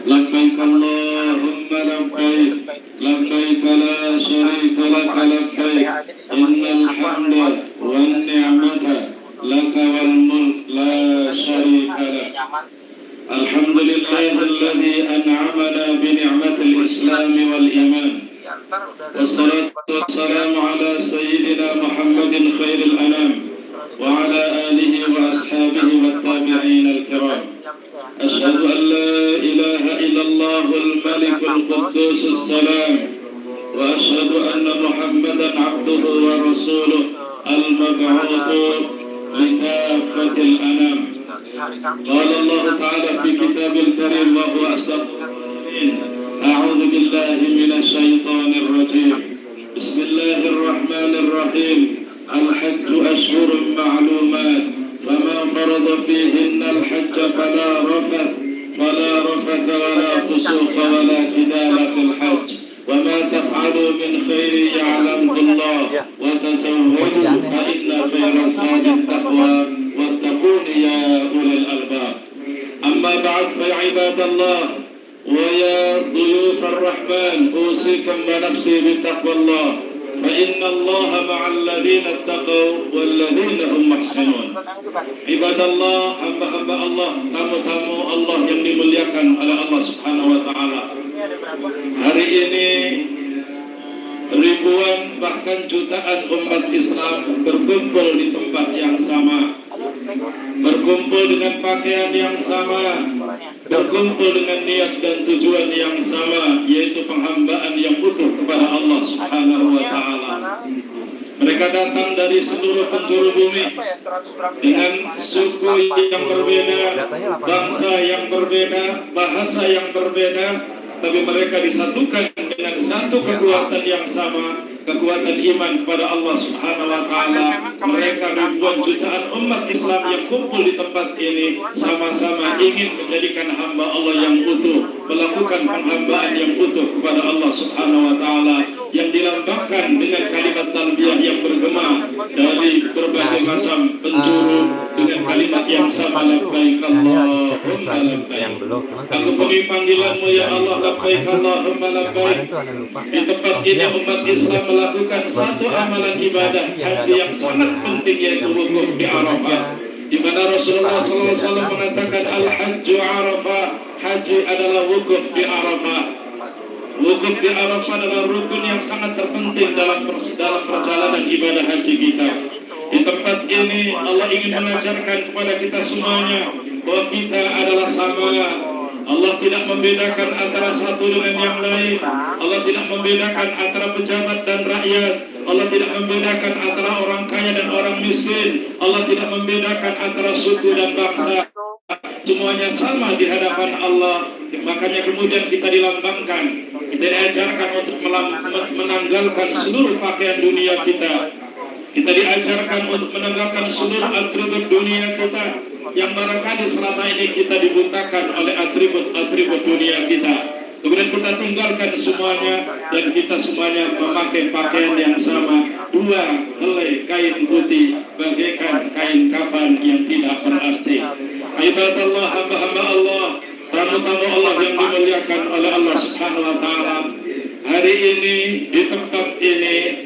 لبيك اللهم لبيك لبيك لا شريك لك لبيك إن الحمد والنعمة لك والملك لا شريك لك. الحمد لله الذي أنعمنا بنعمة الإسلام والإيمان، والصلاة والسلام على سيدنا محمد خير الأنام وعلى آله وأصحابه والتابعين الكرام. أشهد أن لا إله إلا الله الملك القدوس السلام، وأشهد أن محمدا عبده ورسوله المبعوث لكافة الأنام. قال الله تعالى في كتاب الكريم وهو أصدق القائلين: أعوذ بالله من الشيطان الرجيم. بسم الله الرحمن الرحيم. الحج أشهر معلومات، فما فرض فيهن الحج فلا رفث ولا فسوق ولا جدال في الحج، وما تفعلوا من خير يعلمه الله، وتزودوا فإن خير الزاد التقوى واتقون يا أولي الألباب. أما بعد، فيا عباد الله ويا ضيوف الرحمن، أوصيكم ونفسي بتقوى الله، فإن الله مع الذين اتقوا والذين هم محسنون. Ibadallah, hamba-hamba Allah, tamu-tamu Allah yang dimuliakan oleh Allah Subhanahu wa taala. Hari ini ribuan bahkan jutaan umat Islam berkumpul di tempat yang sama, berkumpul dengan pakaian yang sama, berkumpul dengan niat dan tujuan yang sama, yaitu penghambaan yang utuh kepada Allah Subhanahu wa taala. Mereka datang dari seluruh penjuru bumi dengan suku yang berbeda, bangsa yang berbeda, bahasa yang berbeda, tapi mereka disatukan dengan satu kekuatan yang sama, kekuatan iman kepada Allah Subhanahu wa taala. Mereka ribuan jutaan umat Islam yang kumpul di tempat ini sama-sama ingin menjadikan hamba Allah yang utuh, melakukan penghambaan yang utuh kepada Allah Subhanahu wa taala, yang dilambangkan dengan kalimat talbiyah yang bergema dari berbagai macam penjuru dengan kalimat yang sama, labbaik Allahumma labbaik. Aku penuhi panggilanmu ya Allah, labbaik Allahumma labbaik. Di tempat ini umat Islam melakukan satu amalan ibadah haji yang sangat penting, yaitu wukuf di Arafah, di mana Rasulullah SAW mengatakan al-hajju Arafah, haji adalah wukuf di Arafah. Wukuf di Arafah adalah rukun yang sangat terpenting dalam perjalanan ibadah haji kita. Di tempat ini Allah ingin mengajarkan kepada kita semuanya bahwa kita adalah sama. Allah tidak membedakan antara satu dengan yang lain. Allah tidak membedakan antara pejabat dan rakyat. Allah tidak membedakan antara orang kaya dan orang miskin. Allah tidak membedakan antara suku dan bangsa. Semuanya sama di hadapan Allah. Makanya kemudian kita dilambangkan, kita diajarkan untuk menanggalkan seluruh pakaian dunia kita. Kita diajarkan untuk menanggalkan seluruh atribut dunia kita yang barangkali selama ini kita dibutakan oleh atribut dunia kita. Kemudian kita tinggalkan semuanya dan kita semuanya memakai pakaian yang sama, dua helai kain putih bagaikan kain kafan yang tidak berarti. Ibadallah, hamba-hamba Allah, tamu-tamu Allah yang dimuliakan oleh Allah Subhanahu wa taala. Hari ini di tempat ini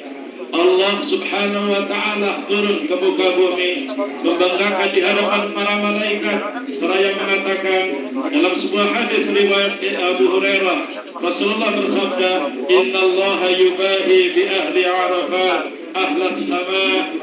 Allah Subhanahu wa taala turun ke muka bumi, membanggakan di hadapan para malaikat, seraya mengatakan dalam sebuah hadis riwayat Abu Hurairah, Rasulullah bersabda, "Innallaha yubahi bi ahli Arafah ahlas sama."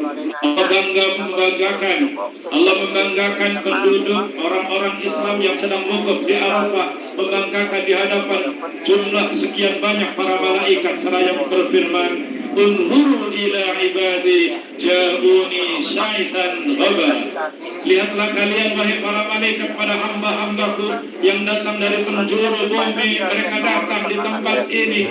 Allah membanggakan penduduk orang-orang Islam yang sedang wukuf di Arafah, membanggakan di hadapan jumlah sekian banyak para malaikat, seraya berfirman, "Unzuru ila ibadi ja'uni syaitan ghabar." Lihatlah kalian wahai para malaikat pada hamba-hambaku yang datang dari penjuru bumi. Mereka datang di tempat ini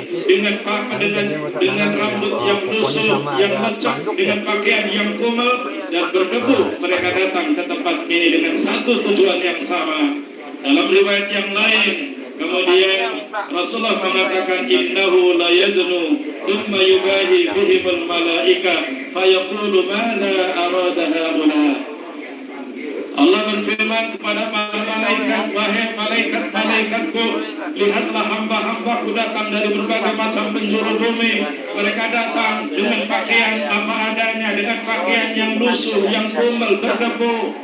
dengan rambut yang lusuh, yang lecak, dengan pakaian yang kumal dan berdebu. Mereka datang ke tempat ini dengan satu tujuan yang sama. Dalam riwayat yang lain, kemudian Rasulullah mengatakan, "Innahu la yadnu thumma yubahi bihimul malaika fayaqulu ma la arada haula." Allah berfirman kepada para malaikat, wahai malaikat-malaikatku, lihatlah hamba-hambaku datang dari berbagai macam penjuru bumi. Mereka datang dengan pakaian apa adanya, dengan pakaian yang lusuh, yang kumal, berdebu.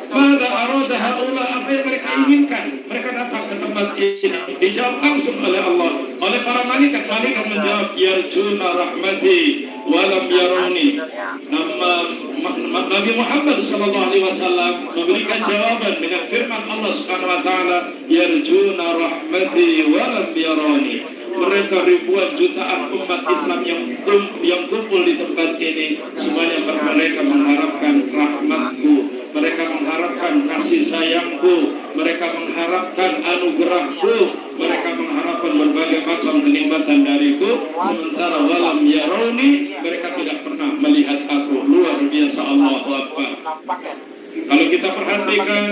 Maka arada haula, apa yang mereka inginkan? Mereka datang ke tempat ini. Dijawab langsung oleh Allah, oleh para malaikat. Malaikat menjawab, yarjuna rahmati walam yaruni. Nabi Muhammad SAW memberikan jawaban dengan firman Allah Subhanahu Wa Taala, yarjuna rahmati walam yaruni. Mereka ribuan jutaan umat Islam yang kumpul di tempat ini, semuanya mereka mengharapkan rahmatku. Mereka mengharapkan kasih sayangku, mereka mengharapkan anugerahku, mereka mengharapkan berbagai macam kenikmatan dariku. Sementara walam yarawni, mereka tidak pernah melihat aku. Luar biasa, Allahu Akbar. Kalau kita perhatikan,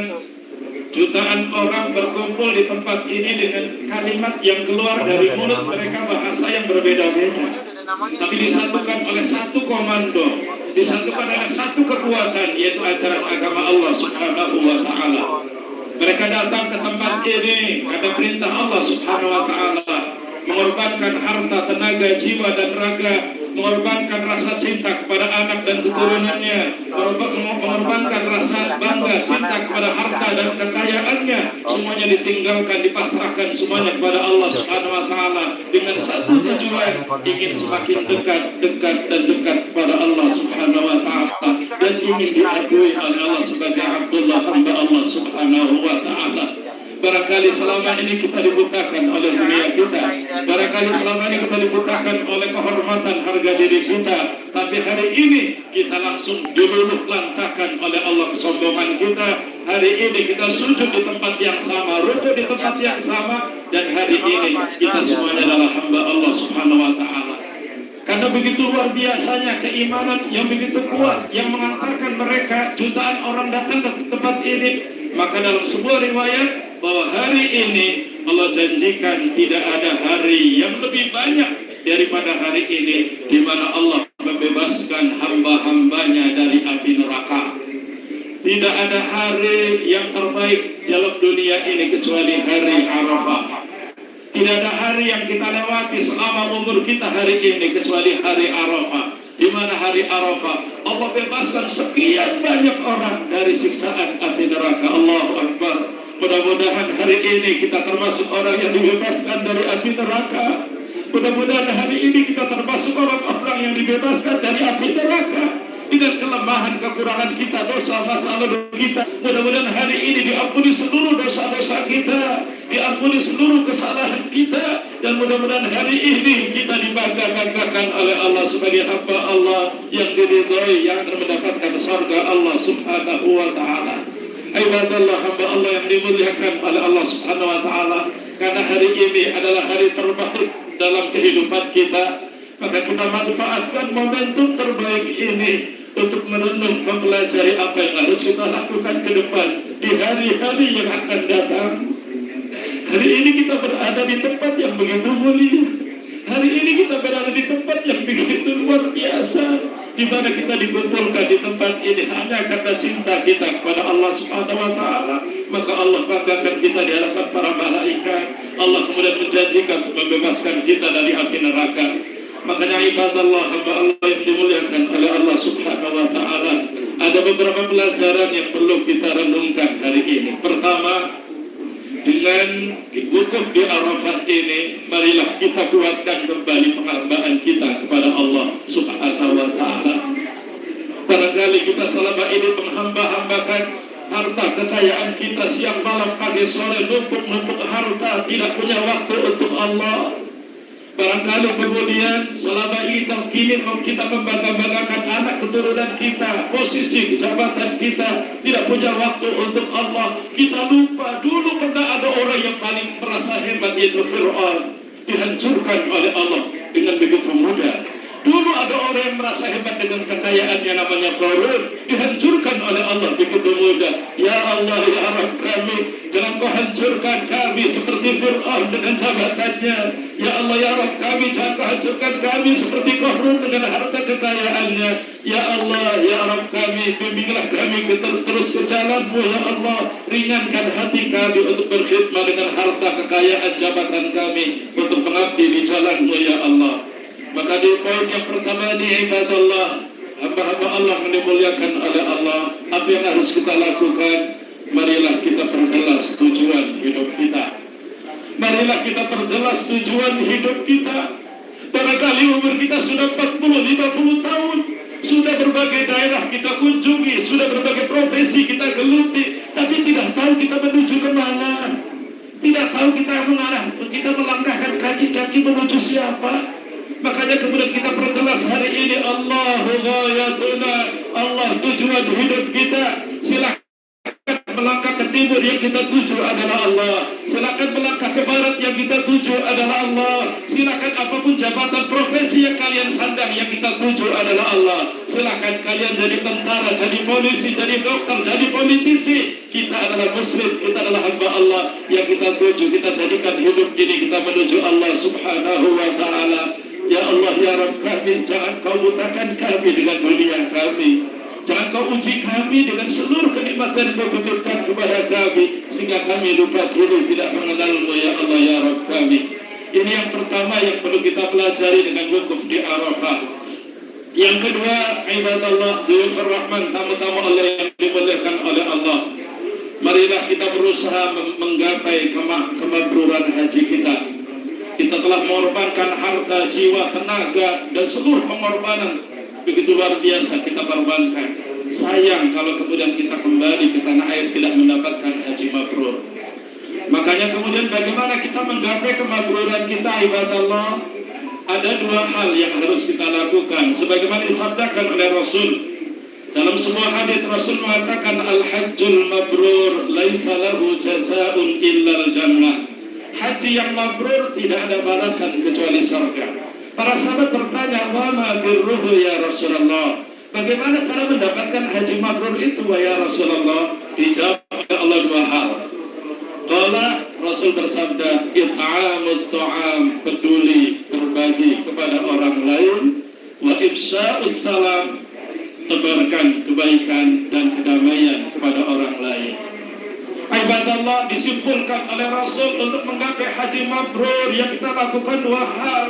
jutaan orang berkumpul di tempat ini dengan kalimat yang keluar dari mulut mereka, bahasa yang berbeda-beda, tapi disatukan oleh satu komando, disatukan oleh satu kekuatan, yaitu ajaran agama Allah Subhanahu Wa Taala. Mereka datang ke tempat ini karena perintah Allah Subhanahu Wa Taala, mengorbankan harta, tenaga, jiwa dan raga, mengorbankan rasa cinta kepada anak dan keturunannya, mengorbankan rasa bangga, cinta kepada harta dan kekayaannya, semuanya ditinggalkan, dipasrahkan semuanya kepada Allah Subhanahu Wa Taala dengan satu tujuan, ingin semakin dekat kepada Allah Subhanahu Wa Taala, dan ingin diakui oleh Allah sebagai Abdullah, hamba Allah Subhanahu Wa Taala. Barangkali selama ini kita dibutakan oleh dunia kita, barangkali selama ini kita dibutakan oleh kehormatan harga diri kita, tapi hari ini kita langsung diluluh lantakan oleh Allah kesombongan kita. Hari ini kita sujud di tempat yang sama, rukuk di tempat yang sama, dan hari ini kita semuanya adalah hamba Allah Subhanahu Wa Taala. Karena begitu luar biasanya keimanan yang begitu kuat yang mengantarkan mereka jutaan orang datang ke tempat ini. Maka dalam sebuah riwayat bahwa hari ini Allah janjikan tidak ada hari yang lebih banyak daripada hari ini, di mana Allah membebaskan hamba-hambanya dari api neraka. Tidak ada hari yang terbaik dalam dunia ini kecuali hari Arafah. Tidak ada hari yang kita lewati selama umur kita hari ini kecuali hari Arafah, di mana hari Arafah Allah bebaskan sekian banyak orang dari siksaan api neraka. Allahu Akbar. Mudah-mudahan hari ini kita termasuk orang yang dibebaskan dari api neraka. Mudah-mudahan hari ini kita termasuk orang-orang yang dibebaskan dari api neraka. Dengan kelemahan, kekurangan kita, dosa masa lalu kita, mudah-mudahan hari ini diampuni seluruh dosa-dosa kita, diampuni seluruh kesalahan kita, dan mudah-mudahan hari ini kita dibangga-banggakan oleh Allah sebagai hamba Allah yang diridhai, yang akan mendapatkan surga Allah Subhanahu Wa Taala. Ibadallah, hamba Allah yang dimuliakan oleh Allah Subhanahu Wa Taala, karena hari ini adalah hari terbaik dalam kehidupan kita, maka kita manfaatkan momentum terbaik ini untuk merenung, mempelajari apa yang harus kita lakukan ke depan di hari-hari yang akan datang. Hari ini kita berada di tempat yang begitu mulia. Hari ini kita berada di tempat yang begitu luar biasa, di mana kita dikumpulkan di tempat ini hanya karena cinta kita kepada Allah Subhanahu Wa Taala. Maka Allah banggakan kita di hadapan para malaikat. Allah kemudian menjanjikan membebaskan kita dari api neraka. Makanya ibadallah, hamba Allah yang dimuliakan oleh Allah Subhanahu Wa Taala, ada beberapa pelajaran yang perlu kita renungkan hari ini. Pertama, dengan wukuf di Arafah ini, marilah kita kuatkan kembali penghambaan kita kepada Allah Subhanahu Wa Taala. Barangkali kita selama ini menghamba-hambakan harta kekayaan kita, siang malam pagi sore numpuk harta, tidak punya waktu untuk Allah. Barangkali kemudian selama ini kita membangga-banggakan anak keturunan kita, posisi jabatan kita, tidak punya waktu untuk Allah. Kita lupa dulu pernah ada orang yang paling merasa hebat, yaitu Fir'aun, dihancurkan oleh Allah dengan begitu mudah. Dulu ada orang yang merasa hebat dengan kekayaannya, namanya Qarun, dihancurkan oleh Allah begitu mudah. Ya Allah, ya Rabb kami, jangan jangan kau hancurkan kami seperti Fir'aun dengan jabatannya. Ya Allah ya Rabb kami, jangan kau hancurkan kami seperti Qarun dengan harta kekayaannya. Ya Allah ya Rabb kami, bimbinglah kami terus ke jalan-Mu ya Allah. Ringankan hati kami untuk berkhidmat dengan harta kekayaan jabatan kami untuk mengabdi di jalan-Mu ya Allah. Maka di poin yang pertama ini ibadallah, hamba-hamba Allah yang dimuliakan oleh Allah, apa yang harus kita lakukan? Marilah kita perjelas tujuan hidup kita. Marilah kita perjelas tujuan hidup kita. Barangkali umur kita sudah 40-50 tahun, sudah berbagai daerah kita kunjungi, sudah berbagai profesi kita geluti, tapi tidak tahu kita menuju kemana. Tidak tahu kita melangkahkan kaki-kaki menuju siapa. Makanya kemudian kita perjelas hari ini, Allahu ghayatuna, Allah tujuan hidup kita. Silakan melangkah ke timur, yang kita tuju adalah Allah. Silakan melangkah ke barat, yang kita tuju adalah Allah. Silakan apapun jabatan profesi yang kalian sandang, yang kita tuju adalah Allah. Silakan kalian jadi tentara, jadi polisi, jadi dokter, jadi politisi. Kita adalah muslim, kita adalah hamba Allah. Yang kita tuju, kita jadikan hidup ini kita menuju Allah subhanahu wa ta'ala. Ya Allah ya Rabb kami, jangan kau butakan kami dengan dunia kami. Jangan kau uji kami dengan seluruh kenikmatan yang kau berikan kepada kami, sehingga kami lupa dulu tidak mengenal-Mu ya Allah ya Rabb kami. Ini yang pertama yang perlu kita pelajari dengan wukuf di Arafah. Yang kedua, ibadallah, dhuyufur rahman, tamu-tamu Allah yang dimuliakan oleh Allah. Marilah kita berusaha menggapai kemabruran haji kita. Kita telah mengorbankan harta, jiwa, tenaga, dan seluruh pengorbanan begitu luar biasa kita korbankan. Sayang kalau kemudian kita kembali ke tanah air tidak mendapatkan haji mabrur. Makanya kemudian bagaimana kita menggapai kemabruran kita ibadallah? Ada dua hal yang harus kita lakukan sebagaimana disabdakan oleh Rasul. Dalam sebuah hadis Rasul mengatakan al-hajjul mabrur laisa lahu jazaa'un illal jannah. Haji yang mabrur tidak ada balasan kecuali surga. Para sahabat bertanya, wa ma birruhu ya Rasulullah? Bagaimana cara mendapatkan haji mabrur itu ya Rasulullah? Dijawab oleh Allah dua hal. Qala, Rasul bersabda, it'amut ta'am, peduli berbagi kepada orang lain, wa ifsya'us salam, tebarkan kebaikan dan kedamaian kepada orang lain. Ibadallah, disimpulkan oleh Rasul untuk menggapai haji mabrur yang kita lakukan dua hal.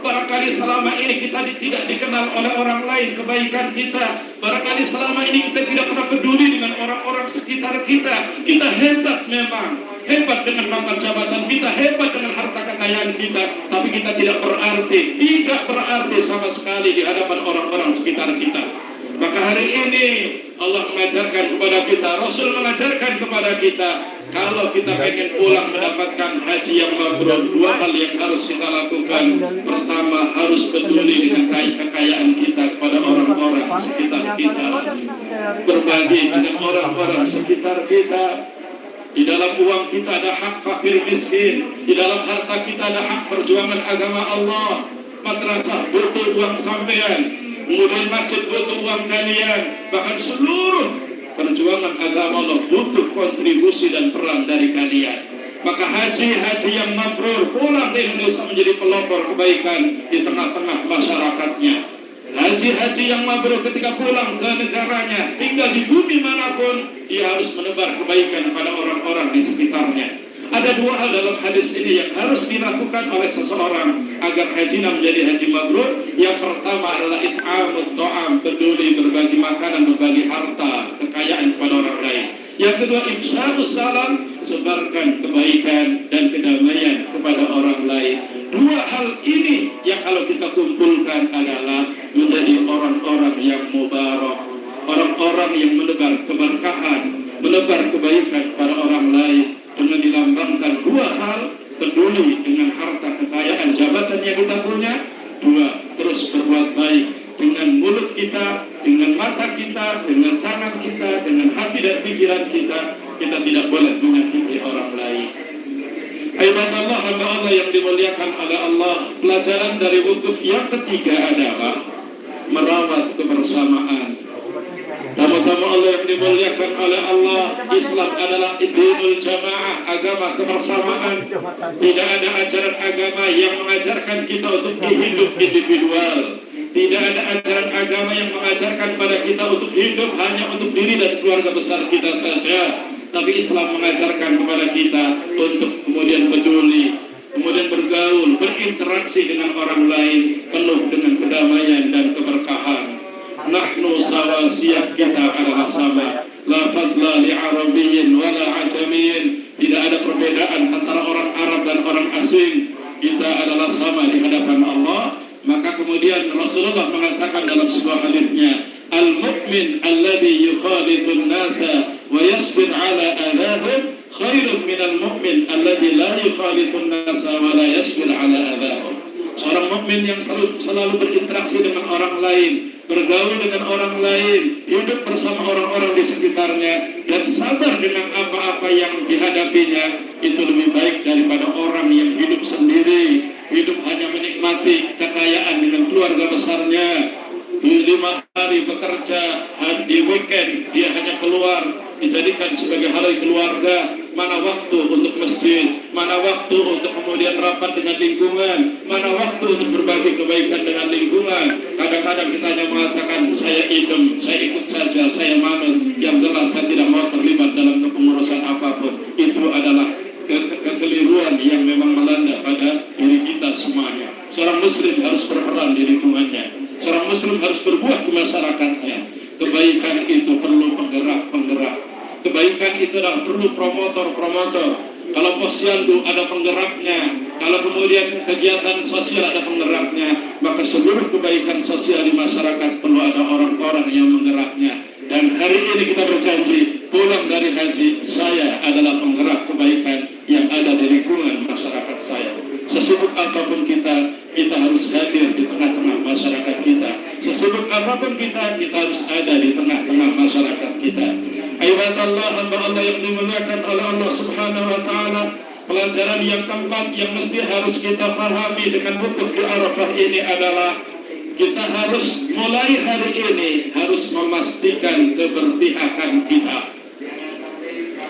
Barangkali selama ini kita tidak dikenal oleh orang lain kebaikan kita. Barangkali selama ini kita tidak pernah peduli dengan orang-orang sekitar kita. Kita hebat memang, hebat dengan pangkat jabatan kita, hebat dengan harta kekayaan kita, tapi kita tidak berarti sama sekali di hadapan orang-orang sekitar kita. Maka hari ini Allah mengajarkan kepada kita, Rasul mengajarkan kepada kita, kalau kita pengen pulang mendapatkan haji yang mabrur, dua hal yang harus kita lakukan. Pertama, harus peduli dengan kekayaan kita kepada orang-orang sekitar kita. Berbagi dengan orang-orang sekitar kita. Di dalam uang kita ada hak fakir miskin. Di dalam harta kita ada hak perjuangan agama Allah. Madrasah butuh uang sampean, kemudian masjid butuh uang kalian, bahkan seluruh perjuangan agama Allah butuh kontribusi dan peran dari kalian. Maka haji yang mabrur pulang ke Indonesia menjadi pelopor kebaikan di tengah-tengah masyarakatnya. Haji yang mabrur ketika pulang ke negaranya, tinggal di bumi manapun, ia harus menebar kebaikan pada orang-orang di sekitarnya. Ada dua hal dalam hadis ini yang harus dilakukan oleh seseorang agar hajinya menjadi haji mabrur. Yang pertama adalah it'amut ta'am, peduli berbagi makanan, berbagi harta, kekayaan kepada orang lain. Yang kedua, ifsya'us salam, sebarkan kebaikan dan kedamaian kepada orang lain. Dua hal ini yang kalau kita kumpulkan adalah menjadi orang-orang yang mubarak, orang-orang yang menebar keberkahan, menebar kebaikan kepada orang lain. Dengan dilambangkan dua hal, peduli dengan harta kekayaan jabatan yang kita punya. Dua, terus berbuat baik dengan mulut kita, dengan mata kita, dengan tangan kita, dengan hati dan pikiran kita. Kita tidak boleh menyakiti orang lain. Ibadallah, hamba Allah yang dimuliakan oleh Allah. Pelajaran dari wukuf yang ketiga adalah merawat kebersamaan. Tamu-tamu Allah yang dimuliakan oleh Allah, Islam adalah dinul jamaah, agama kebersamaan. Tidak ada ajaran agama yang mengajarkan kita untuk hidup individual. Tidak ada ajaran agama yang mengajarkan pada kita untuk hidup hanya untuk diri dan keluarga besar kita saja. Tapi Islam mengajarkan kepada kita untuk kemudian peduli, kemudian bergaul, berinteraksi dengan orang lain, penuh dengan kedamaian dan keberkahan. Nahnu sawasiyah, kita adalah sama. La fadla li arabiyyin wala ajamiyyin. Tidak ada perbedaan antara orang Arab dan orang asing. Kita adalah sama di hadapan Allah. Maka kemudian Rasulullah mengatakan dalam sebuah hadisnya, al-mu'min alladhi yukhalitun nasa wa yasbir ala adahum khairun minal mu'min alladhi la yukhalitun nasa wa la yasbir ala adahum. Seorang mukmin yang selalu berinteraksi dengan orang lain, bergaul dengan orang lain, hidup bersama orang-orang di sekitarnya, dan sabar dengan apa-apa yang dihadapinya, itu lebih baik daripada orang yang hidup sendiri, hidup hanya menikmati kekayaan dengan keluarga besarnya. 5 hari bekerja, di weekend dia hanya keluar, dijadikan sebagai hari keluarga. Mana waktu untuk masjid, mana waktu untuk kemudian rapat dengan lingkungan, mana waktu untuk berbagi kebaikan dengan lingkungan. Kadang-kadang kita hanya mengatakan, saya idem, saya ikut saja, saya manut, yang jelas saya tidak mau terlibat dalam kepengurusan apapun. Itu adalah kekeliruan yang memang melanda pada diri kita semuanya. Seorang muslim harus berperan di lingkungannya, seorang muslim harus berbuah di masyarakatnya. Kebaikan itu perlu penggerak-penggerak. Kebaikan itu adalah perlu promotor-promotor. Kalau posyandu ada penggeraknya, kalau kemudian kegiatan sosial ada penggeraknya, maka seluruh kebaikan sosial di masyarakat perlu ada orang-orang yang menggeraknya. Dan hari ini kita berjanji, pulang dari haji, saya adalah penggerak kebaikan yang ada di lingkungan masyarakat saya. Sesibuk apapun kita harus hadir di tengah-tengah masyarakat kita. Sesibuk apapun kita harus ada di tengah-tengah masyarakat kita. Ibadallah, hamba Allah yang dimuliakan oleh Allah Subhanahu wa taala, pelajaran yang keempat yang mesti harus kita pahami dengan wukuf di Arafah ini adalah kita harus mulai hari ini harus memastikan keberpihakan kita.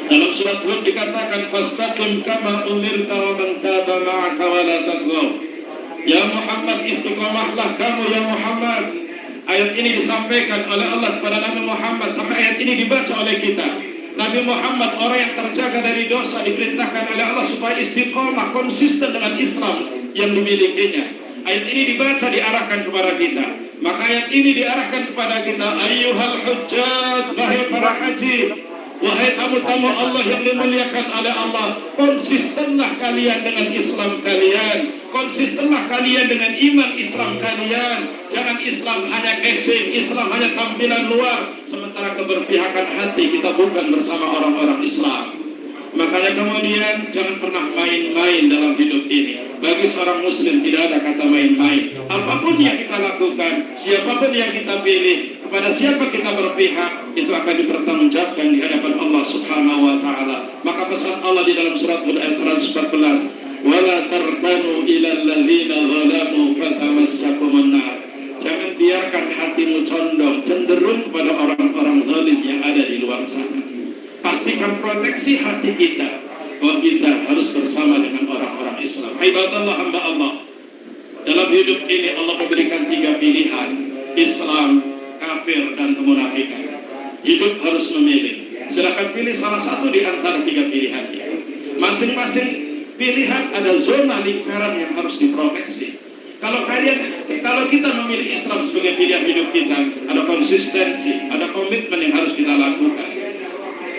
Dalam surat Hud dikatakan, fastaqim kama umirta wa man taba ma'aka wa la taghaw. Ya Muhammad, istiqomahlah kamu ya Muhammad. Ayat ini disampaikan oleh Allah kepada Nabi Muhammad, tapi ayat ini dibaca oleh kita. Nabi Muhammad, orang yang terjaga dari dosa, diperintahkan oleh Allah supaya istiqomah, konsisten dengan Islam yang dimilikinya. Ayat ini dibaca, diarahkan kepada kita. Maka ayat ini diarahkan kepada kita, ayyuhal hujjat, wahai para haji, wahai tamu-tamu Allah yang dimuliakan oleh Allah, konsistenlah kalian dengan Islam kalian, konsistenlah kalian dengan iman Islam kalian. Jangan Islam hanya casing, Islam hanya tampilan luar, sementara keberpihakan hati kita bukan bersama orang-orang Islam. Makanya kemudian jangan pernah main-main dalam hidup ini. Bagi seorang muslim tidak ada kata main-main. Apapun yang kita lakukan, siapapun yang kita pilih, kepada siapa kita berpihak, itu akan dipertanggungjawabkan di hadapan Allah Subhanahu wa taala. Maka pesan Allah di dalam surat Hud ayat 114, wala tarkanu ilal ladzina zalamu fatamassakumun nar. Jangan biarkan hatimu condong, cenderung kepada orang-orang zalim yang ada di luar sana. Pastikan proteksi hati kita, bahwa kita harus bersama dengan orang-orang Islam. Ibadallah, hamba Allah, dalam hidup ini Allah memberikan 3 pilihan, Islam, kafir, dan kemunafikan. Hidup harus memilih. Silakan pilih salah satu di antara 3 pilihan ini. Masing-masing pilihan ada zona lingkaran yang harus diproteksi. Kalau kita memilih Islam sebagai pilihan hidup kita, ada konsistensi, ada komitmen yang harus kita lakukan.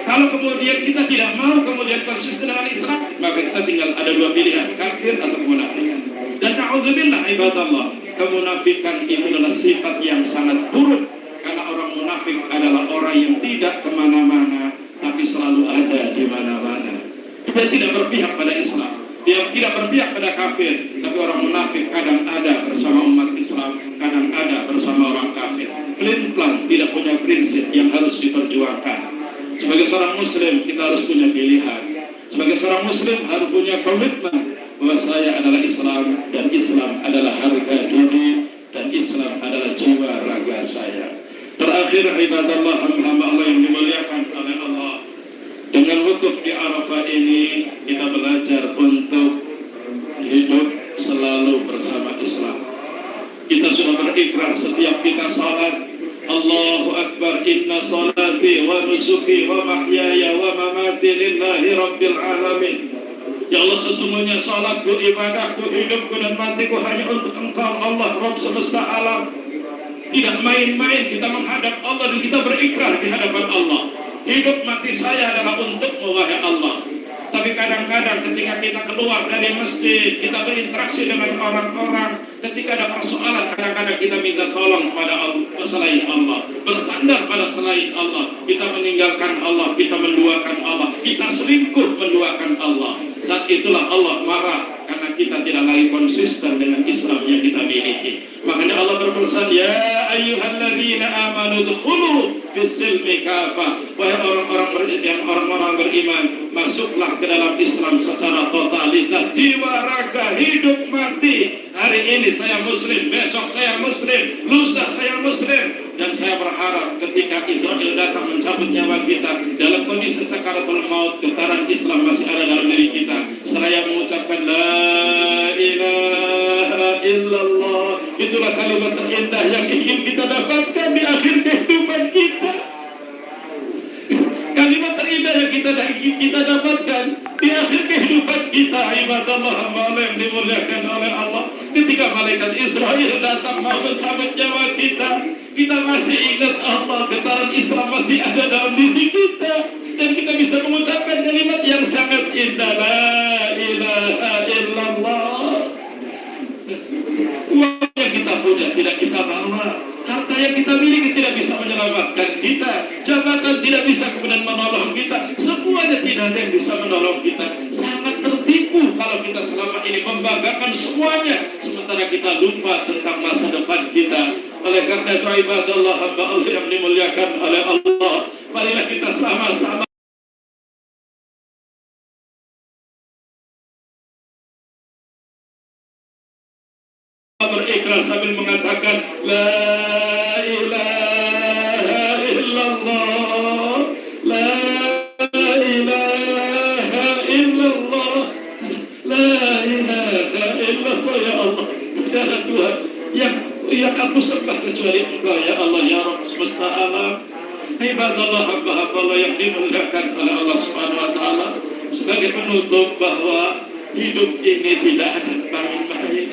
Kalau kemudian kita tidak mau kemudian konsisten dengan Islam, maka kita tinggal ada 2 pilihan, kafir atau kemunafikan. Dan na'udzubillah ibadallah, kemunafikan itu adalah sifat yang sangat buruk, karena orang munafik adalah orang yang tidak kemana-mana, tapi selalu ada di mana-mana. Dia tidak berpihak pada Islam, dia tidak berpihak pada kafir, tapi orang munafik kadang ada bersama umat Islam, kadang ada bersama orang kafir. Pelin-pelan, tidak punya prinsip yang harus diperjuangkan. Sebagai seorang muslim, kita harus punya pilihan. Sebagai seorang muslim harus punya komitmen bahwa saya adalah Islam, dan Islam adalah harga diri, dan Islam adalah jiwa raga saya. Terakhir, ibadallah hamba Allah yang dimuliakan oleh Allah, dengan wukuf di Arafah ini kita belajar untuk hidup selalu bersama Islam. Kita sudah berikrar setiap kita salat, Allahu Akbar, inna salati wa nusuki wa mahyaya wa mamati lillahi rabbil alamin. Ya Allah, sesungguhnya salatku, ibadahku, hidupku dan matiku hanya untuk Engkau Allah Rabb semesta alam. Tidak main-main kita menghadap Allah dan kita berikrar di hadapan Allah. Hidup mati saya adalah untukmu wahai Allah. Tapi kadang-kadang ketika kita keluar dari masjid, kita berinteraksi dengan orang-orang, ketika ada persoalan, kadang-kadang kita minta tolong kepada Allah, selain Allah, bersandar pada selain Allah, kita meninggalkan Allah, kita menduakan Allah, kita selingkuh menduakan Allah. Saat itulah Allah marah karena kita tidak lagi konsisten dengan Islam yang kita miliki. Makanya Allah berpesan, ya ayyuhalladzina amanu dkhulu fis-silmi kafah. Wahai orang-orang beriman, masuklah ke dalam Islam secara totalitas, jiwa, raga, hidup, mati. Hari ini saya muslim, besok saya muslim, lusa saya muslim. Dan saya berharap ketika Israel datang mencabut nyawa kita dalam kondisi sakaratul maut, getaran Islam masih ada dalam diri kita. Seraya mengucapkan la ilaha illallah. Itulah kalimat terindah yang ingin kita dapatkan di akhir kehidupan kita. Kalimat terindah yang kita dapatkan di akhir kehidupan kita. Ibadallah hamba yang dimuliakan oleh Allah. Ketika malaikat Israel datang mau mencabut nyawa kita, kita masih ingat Allah, getaran Islam masih ada dalam diri kita, dan kita bisa mengucapkan kalimat yang sangat indah, la ilaha illallah. Uang yang kita punya tidak kita bawa, harta yang kita miliki tidak bisa menyelamatkan kita, jabatan tidak bisa kemudian menolong kita, semuanya tidak ada yang bisa menolong kita. Sangat tertipu kalau kita selama ini membanggakan semuanya, sementara kita lupa tentang masa depan kita. Oleh karena itu, ibadallah hamba Allah yang dimuliakan oleh Allah, marilah kita sama-sama berikrar sambil mengatakan la ilaha illallah, la ilaha illallah, la ilaha illallah. Ya Allah, tidak ada Tuhan yang aku sembah kecuali Engkau ya Allah ya Rabb semesta alam. Ibadallah hamba-hamba Allah yang dimuliakan oleh Allah Subhanahu wa taala, sebagai penutup bahwa hidup ini tidak ada main-main.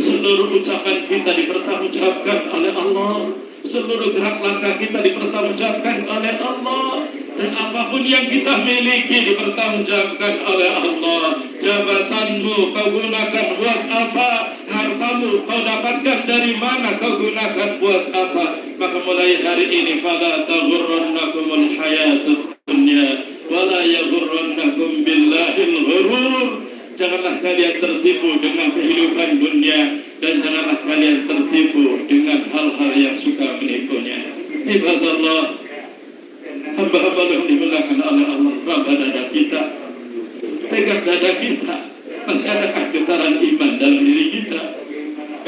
Seluruh ucapan kita dipertanggungjawabkan oleh Allah, seluruh gerak langkah kita dipertanggungjawabkan oleh Allah, dan apapun yang kita miliki dipertanggungjawabkan oleh Allah. Jabatanmu kau gunakan buat apa? Hartamu kau dapatkan dari mana? Kau gunakan buat apa? Maka mulai hari ini, fala taghurrannakumul hayatud dunya wala yaghurrannakum billahil ghurur. Janganlah kalian tertipu dengan kehidupan dunia, dan janganlah kalian tertipu dengan hal-hal yang suka menipunya. Ibadallah, hamba-hamba yang dimuliakan oleh Allah, rabah dada kita, pegang dada kita, masih adakah getaran iman dalam diri kita?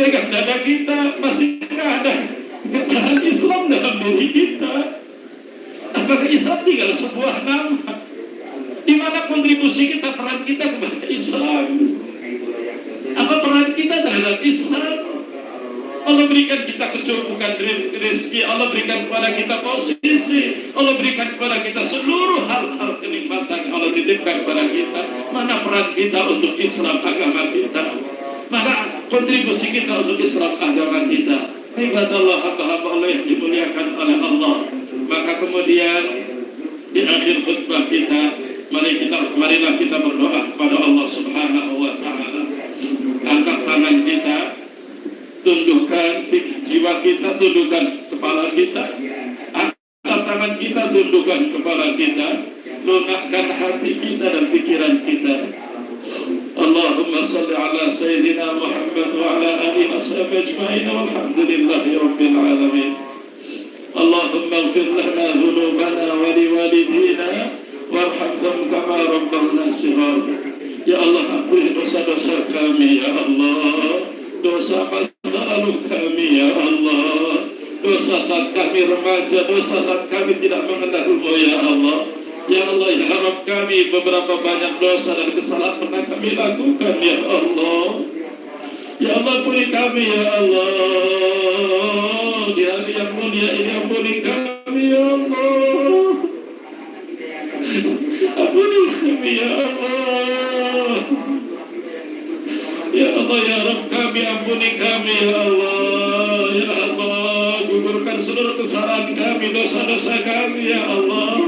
Pegang dada kita, masih ada getaran Islam dalam diri kita? Apakah Islam tinggal sebuah nama? Di mana kontribusi kita, peran kita kepada Islam? Apa peran kita terhadap Islam? Allah berikan kita kecukupan rezeki, Allah berikan kepada kita posisi, Allah berikan kepada kita seluruh hal-hal kenikmatan Allah titipkan kepada kita. Mana peran kita untuk Islam agama kita? Mana kontribusi kita untuk Islam agama kita? Ibadallah hamba-hamba Allah yang dimuliakan oleh Allah. Maka kemudian di akhir khutbah kita, marilah kita berdoa kepada Allah Subhanahu wa taala. Angkat tangan kita, tundukkan jiwa kita, tundukkan kepala kita. Angkat tangan kita, tundukkan kepala kita, lunakkan hati kita dan pikiran kita. Allahumma salli ala sayyidina Muhammad wa ala alihi washabihi ajma'in walhamdulillahi rabbil alamin. Allahumma ighfir lana dhunubana wa liwalidina warhamhum kama rabbawna shighara. Ya Allah, ampuni dosa-dosa kami ya Allah, dosa masa lalu kami ya Allah, dosa dosa saat kami remaja, dosa saat kami tidak mengenalmu ya Allah. Ya Allah, ya Rabb kami, beberapa banyak dosa dan kesalahan pernah kami lakukan ya Allah. Ya Allah, ampuni kami ya Allah. Di hari yang mulia ini ampuni kami ya Allah. Ampuni kami ya Allah. Ya Allah, ya Rabb kami, ampuni kami ya Allah. Ya Allah, gugurkan seluruh kesalahan kami, dosa-dosa kami ya Allah.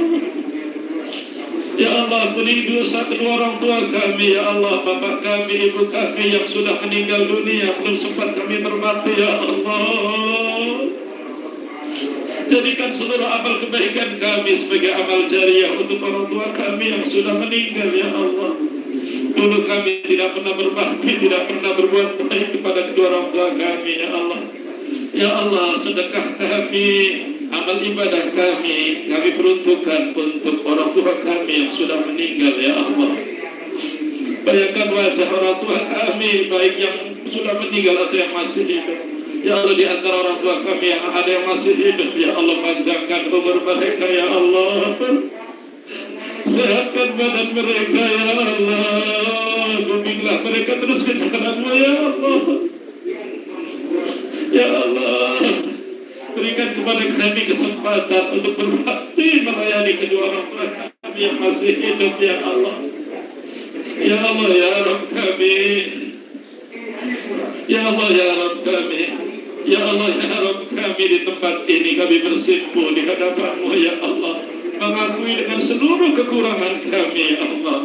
Ya Allah, ampuni dosa kedua orang tua kami ya Allah, bapak kami, ibu kami yang sudah meninggal dunia, belum sempat kami berbakti ya Allah. Jadikan seluruh amal kebaikan kami sebagai amal jariah untuk orang tua kami yang sudah meninggal ya Allah. Dulu kami tidak pernah berbakti, tidak pernah berbuat baik kepada kedua orang tua kami ya Allah. Ya Allah, sedekah kami, amal ibadah kami peruntukkan untuk orang tua kami yang sudah meninggal ya Allah. Bayangkan wajah orang tua kami, baik yang sudah meninggal atau yang masih hidup. Ya Allah, di antara orang tua kami yang ada yang masih hidup, ya Allah, panjangkan umur mereka ya Allah. Sehatkan badan mereka ya Allah. Bimbinglah mereka terus ke jalan-Mu ya Allah. Ya Allah, berikan kepada kami kesempatan untuk berbakti melayani kedua orang tua kami yang masih hidup ya Allah. Ya Allah, ya Rabb kami. Ya Allah, ya Rabb kami. Ya Allah, ya Rabb kami, di tempat ini kami bersimpuh di hadapan-Mu ya Allah, mengakui dengan seluruh kekurangan kami ya Allah.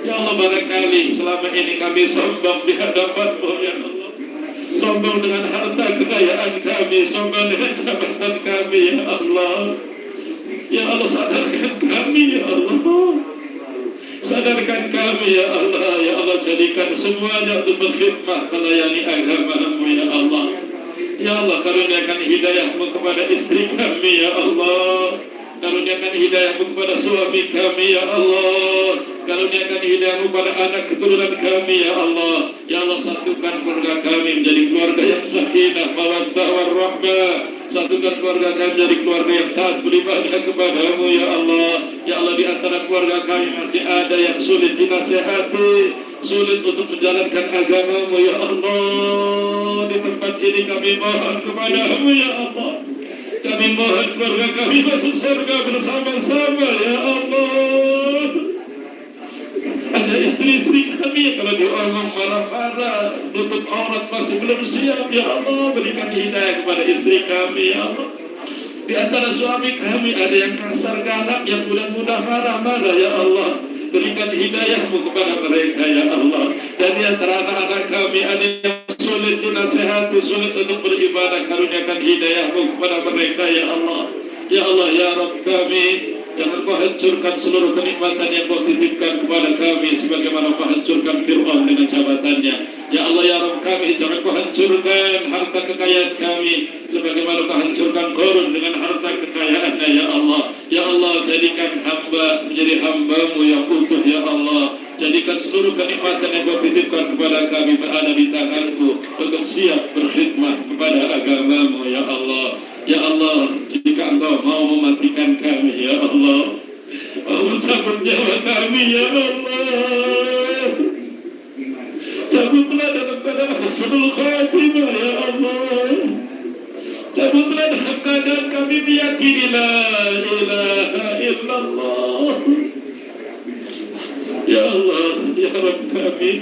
Ya Allah, barangkali selama ini kami sombong di hadapan-Mu ya Allah. Sombong dengan harta kekayaan kami, sombong dengan jabatan kami ya Allah. Ya Allah, sadarkan kami ya Allah. Sadarkan kami ya Allah. Ya Allah, jadikan semuanya untuk berkhidmat melayani agama-Mu ya Allah. Ya Allah, karuniakan hidayah-Mu kepada istri kami ya Allah. Karuniakan hidayah-Mu kepada suami kami ya Allah. Karuniakan hidayah-Mu pada anak keturunan kami ya Allah. Ya Allah, satukan keluarga kami menjadi keluarga yang sakinah, mawaddah warahmah. Satukan keluarga kami menjadi keluarga yang taat beribadah kepada-Mu ya Allah. Ya Allah, di antara keluarga kami masih ada yang sulit dinasehati, sulit untuk menjalankan agama-Mu ya Allah. Di tempat ini kami mohon kepada-Mu ya Allah. Kami mohon keluarga kami masuk surga bersama-sama ya Allah. Ada istri-istri kami yang kalau diomong marah-marah, nutup aurat masih belum siap ya Allah. Berikan hidayah kepada istri kami ya Allah. Di antara suami kami ada yang kasar galak, yang mudah-mudah marah-marah ya Allah. Berikan hidayah-Mu kepada mereka ya Allah. Dan di antara anak-anak kami ada yang sulit dinasehati, sulit untuk beribadah, karuniakan hidayah-Mu kepada mereka ya Allah. Ya Allah, ya Rabb kami, jangan Kau hancurkan seluruh kenikmatan yang Kau titipkan kepada kami sebagaimana Kau hancurkan Fir'aun dengan jabatannya. Ya Allah, ya Rabb kami, jangan Kau hancurkan harta kekayaan kami sebagaimana Kau hancurkan Qarun dengan harta kekayaannya ya Allah. Ya Allah, jadikan hamba menjadi hamba-Mu yang utuh ya Allah. Jadikan seluruh kenikmatan yang Kau titipkan kepada kami berada di tangan-Ku untuk siap berkhidmat kepada agama-Mu ya Allah. Ya Allah, jika Engkau mau mematikan kami ya Allah, mau mencabut nyawa kami ya Allah, cabutlah dalam keadaan husnul khatimah ya Allah. Cabutlah dalam keadaan kami meyakini la ilaha illallah. Ya Allah, ya Rabb kami,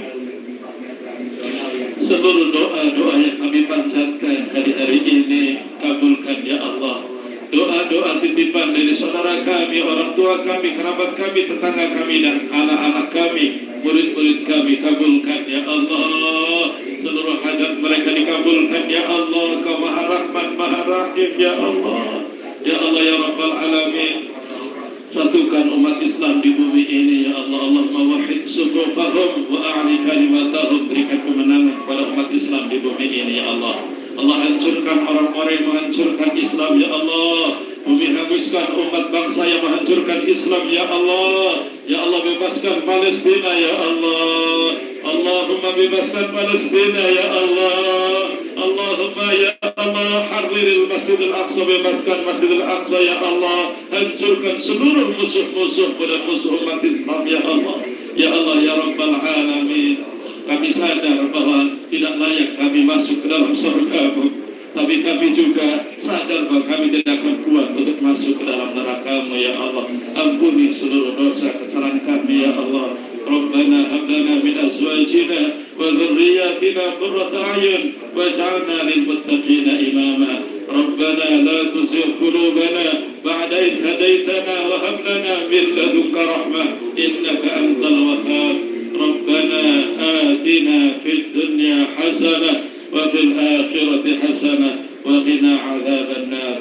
seluruh doa-doa yang kami panjatkan hari-hari ini kabulkan ya Allah. Doa-doa titipan dari saudara kami, orang tua kami, kerabat kami, tetangga kami, dan anak-anak kami, murid-murid kami, kabulkan ya Allah. Seluruh hajat mereka dikabulkan ya Allah. Kau Maha Rahman, Maha Rahim ya Allah. Ya Allah, ya Rabbal Alamin, satukan umat Islam di bumi ini ya Allah. Allahumma wahid sufufahum wa a'li kalimatahum. Berikan kemenangan kepada umat Islam di bumi ini ya Allah. Allah, hancurkan orang-orang yang menghancurkan Islam ya Allah. Bumi hanguskan umat bangsa yang menghancurkan Islam ya Allah. Ya Allah, bebaskan Palestina ya Allah. Allahumma bebaskan Palestina ya Allah. Allahumma ya Allah. Allah, harriril Masjidil Aqsa, bebaskan Masjidil Aqsa ya Allah, hancurkan seluruh musuh-musuh pada musuh umat Islam ya Allah. Ya Allah ya Rabbal Alamin, kami sadar bahwa tidak layak kami masuk ke dalam surga-Mu, tapi kami juga sadar bahwa kami tidak akan kuat untuk masuk ke dalam neraka-Mu ya Allah. Ampuni seluruh dosa kesalahan kami ya Allah. Rabbana hab lana min azwajina wa dhurriyyatina qurrata a'yun waj'alna lil muttaqina imama. Rabbana la tuzigh qulubana ba'da idh hadaytana wa hab lana min ladunka rahmah innaka antal wahhab. Rabbana atina fid dunya hasanah wa fil akhirati hasanah wa qina adzaban nar.